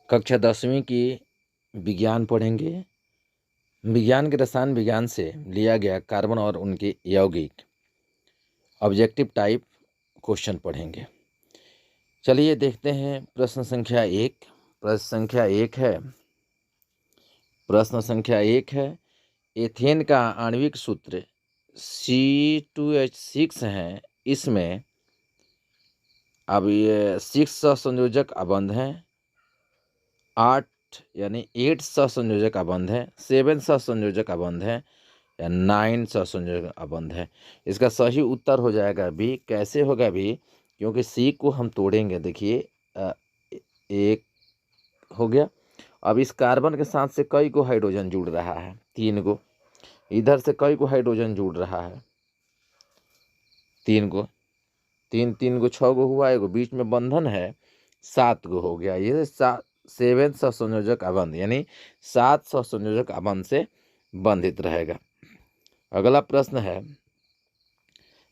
कक्षा 10वीं की विज्ञान पढ़ेंगे। विज्ञान के रसायन विज्ञान से लिया गया कार्बन और उनके यौगिक ऑब्जेक्टिव टाइप क्वेश्चन पढ़ेंगे। चलिए देखते हैं प्रश्न संख्या एक। प्रश्न संख्या एक है एथेन का आणविक सूत्र C2H6 है। इसमें अब ये 6 सहसंयोजक अबंध हैं, 8 यानी 8 सहसंयोजक अबंध है, 7 सहसंयोजक अबंध है या 9 सहसंयोजक अबंध है। इसका सही उत्तर हो जाएगा बी। कैसे होगा बी? क्योंकि सी को हम तोड़ेंगे। देखिए एक हो गया। अब इस कार्बन के साथ से कई को हाइड्रोजन जुड़ रहा है, 3 को। इधर से कई को हाइड्रोजन जुड़ रहा है, 3 को। 3 3 को 6 को हुआ, एगो बीच में बंधन है, 7 को हो गया। ये 7 सहसंयोजक अबंध यानी 7 सहसंयोजक अबंध से बंधित रहेगा। अगला प्रश्न है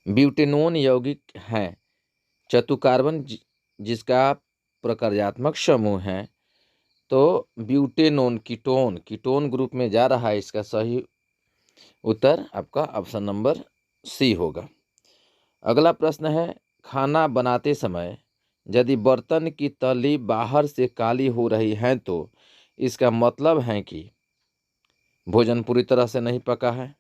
ब्यूटेनोन यौगिक है चतुकार्बन जिसका प्रकार्यात्मक समूह है। तो ब्यूटेनोन कीटोन ग्रुप में जा रहा है। इसका सही उत्तर आपका ऑप्शन नंबर सी होगा। अगला प्रश्न है खाना बनाते समय यदि बर्तन की तली बाहर से काली हो रही है तो इसका मतलब है कि भोजन पूरी तरह से नहीं पका है,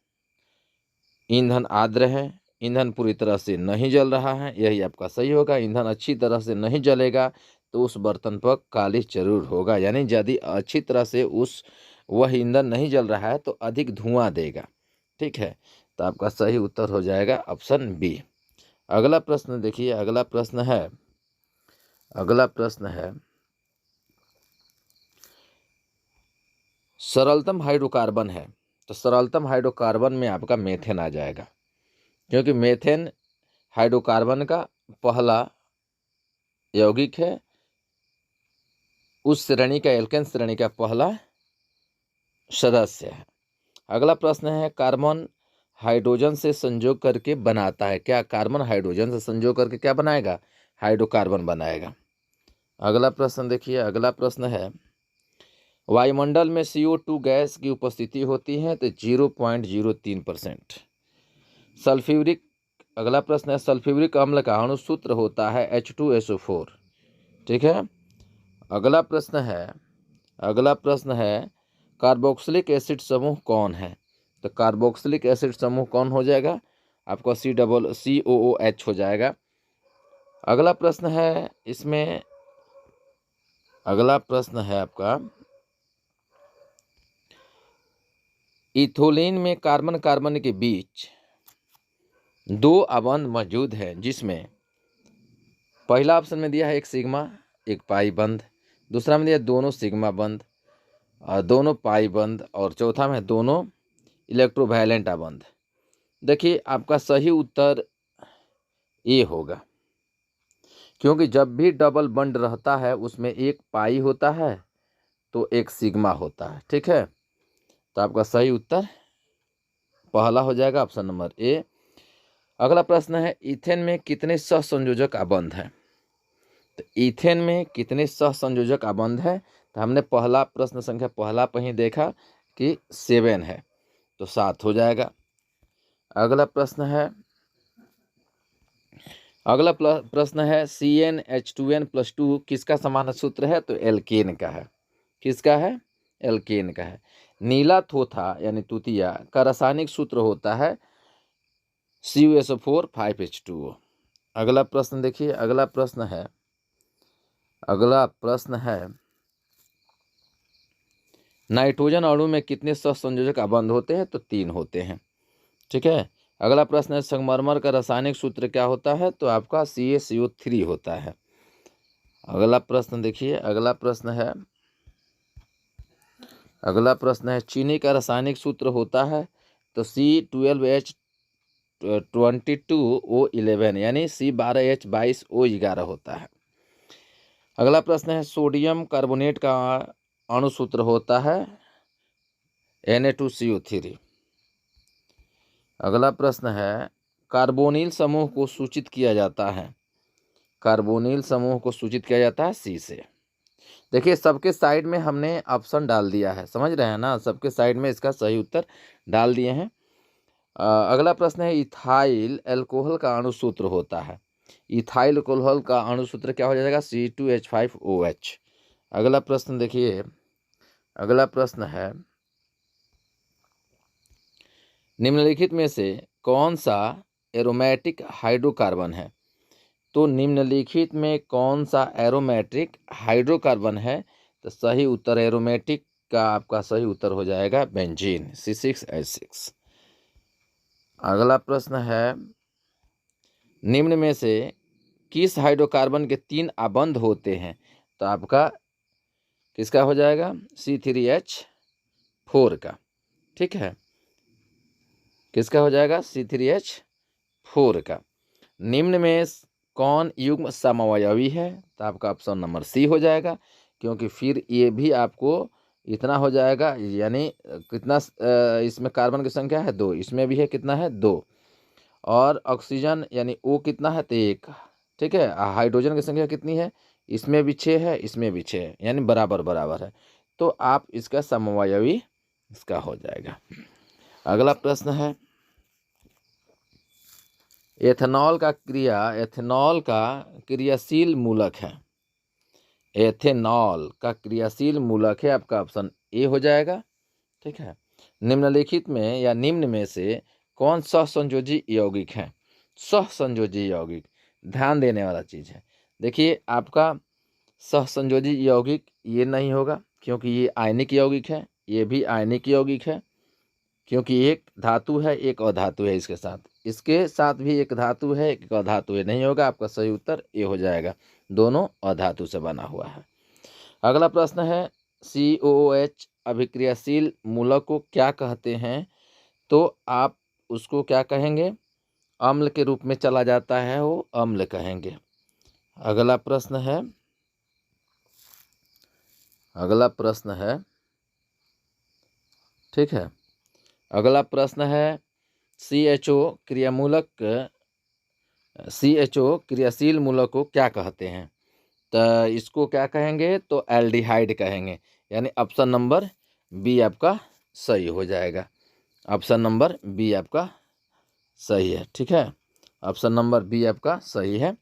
ईंधन आर्द्र है, ईंधन पूरी तरह से नहीं जल रहा है। यही आपका सही होगा। ईंधन अच्छी तरह से नहीं जलेगा तो उस बर्तन पर काली जरूर होगा। यानी यदि अच्छी तरह से वह ईंधन नहीं जल रहा है तो अधिक धुआं देगा। ठीक है, तो आपका सही उत्तर हो जाएगा ऑप्शन बी। अगला प्रश्न देखिए। अगला प्रश्न है सरलतम हाइड्रोकार्बन है। तो सरलतम हाइड्रोकार्बन में आपका मेथेन आ जाएगा, क्योंकि मेथेन हाइड्रोकार्बन का पहला यौगिक है, उस श्रेणी का एल्केन श्रेणी का पहला सदस्य है। अगला प्रश्न है कार्बन हाइड्रोजन से संयोग करके बनाता है। क्या कार्बन हाइड्रोजन से संयोग करके क्या बनाएगा? हाइड्रोकार्बन बनाएगा। अगला प्रश्न देखिए। अगला प्रश्न है वायुमंडल में CO2 गैस की उपस्थिति होती है तो 0.03%। सल्फ्यूरिक अगला प्रश्न है सल्फ्यूरिक अम्ल का अणुसूत्र होता है H2SO4। ठीक है। अगला प्रश्न है कार्बोक्सिलिक एसिड समूह कौन है? तो कार्बोक्सिलिक एसिड समूह कौन हो जाएगा? आपका COOH हो जाएगा। अगला प्रश्न है आपका इथोलिन में कार्बन कार्बन के बीच 2 अबंध मौजूद है, जिसमें पहला ऑप्शन में दिया है एक सिग्मा एक पाई बंध, दूसरा में दिया दोनों सिग्मा बंध और दोनों पाई बंध, और चौथा में दोनों इलेक्ट्रोवैलेंट बंध। देखिए आपका सही उत्तर ए होगा, क्योंकि जब भी डबल बंड रहता है उसमें एक पाई होता है तो एक सिग्मा होता है। ठीक है, तो आपका सही उत्तर पहला हो जाएगा ऑप्शन नंबर ए। अगला प्रश्न है इथेन में कितने सहसंयोजक अबंध हैं? तो इथेन में कितने सहसंयोजक अबंध है? तो हमने पहला प्रश्न संख्या पहला पर ही देखा कि 7 है, तो 7 हो जाएगा। अगला प्रश्न है CnH2n+2 किसका समान सूत्र है? तो एल्केन का है। किसका है? एल्केन का है। नीला थोथा यानी तुतिया का रासायनिक सूत्र होता है CuSO4 5H2O। अगला प्रश्न देखिए। अगला प्रश्न है नाइट्रोजन अणु में कितने सहसंयोजक अबंध होते हैं? तो 3 होते हैं। ठीक है। अगला प्रश्न है संगमरमर का रासायनिक सूत्र क्या होता है? तो आपका CaCO3 होता है। अगला प्रश्न देखिए। अगला प्रश्न है चीनी का रासायनिक सूत्र होता है तो C12H22O11 यानी C12H22O11 होता है। अगला प्रश्न है सोडियम कार्बोनेट का अणु सूत्र होता है Na2CO3। अगला प्रश्न है कार्बोनिल समूह को सूचित किया जाता है। कार्बोनिल समूह को सूचित किया जाता है C से। देखिए सबके साइड में हमने ऑप्शन डाल दिया है, समझ रहे हैं ना, सबके साइड में इसका सही उत्तर डाल दिए हैं। अगला प्रश्न है इथाइल अल्कोहल का अणुसूत्र होता है। इथाइल अल्कोहल का अणुसूत्र क्या हो जाएगा? C2H5OH। अगला प्रश्न देखिए, अगला प्रश्न है निम्नलिखित में से कौन सा एरोमेटिक हाइड्रोकार्बन है? तो निम्नलिखित में कौन सा एरोमेटिक हाइड्रोकार्बन है? तो सही उत्तर एरोमेटिक का आपका सही उत्तर हो जाएगा बेंजीन, C6H6। अगला प्रश्न है निम्न में से किस हाइड्रोकार्बन के 3 आबंध होते हैं? तो आपका किसका हो जाएगा? C3H4 का। ठीक है, किसका हो जाएगा? C3H4 का। निम्न में कौन युग्म समअवयवी है? तो आपका ऑप्शन नंबर सी हो जाएगा, क्योंकि फिर ये भी आपको इतना हो जाएगा, यानी कितना इसमें कार्बन की संख्या है 2, इसमें भी है कितना है 2, और ऑक्सीजन यानी O कितना है? तो 1। ठीक है, हाइड्रोजन की संख्या कितनी है? इसमें भी 6 है, इसमें भी 6 है, यानी बराबर बराबर है। तो आप इसका समअवयवी इसका हो जाएगा। अगला प्रश्न है एथेनॉल का क्रियाशील मूलक है। एथेनॉल का क्रियाशील मूलक है, आपका ऑप्शन ए हो जाएगा। ठीक है, निम्नलिखित में या निम्न में से कौन सहसंयोजी यौगिक है? सहसंयोजी यौगिक ध्यान देने वाला चीज है। देखिए आपका सहसंयोजी यौगिक ये नहीं होगा, क्योंकि ये आयनिक यौगिक है, ये भी आयनिक यौगिक है, क्योंकि एक धातु है एक अधातु है, इसके साथ भी एक धातु है एक अधातु है, नहीं होगा। आपका सही उत्तर ये हो जाएगा, दोनों अधातु से बना हुआ है। अगला प्रश्न है COOH अभिक्रियाशील मूलक को क्या कहते हैं? तो आप उसको क्या कहेंगे? अम्ल के रूप में चला जाता है, वो अम्ल कहेंगे। अगला प्रश्न है ठीक है, अगला प्रश्न है CHO क्रियाशील मूलक को क्या कहते हैं? तो इसको क्या कहेंगे? तो एल्डिहाइड कहेंगे, यानी ऑप्शन नंबर बी आपका सही हो जाएगा। ऑप्शन नंबर बी आपका सही है। ठीक है, ऑप्शन नंबर बी आपका सही है।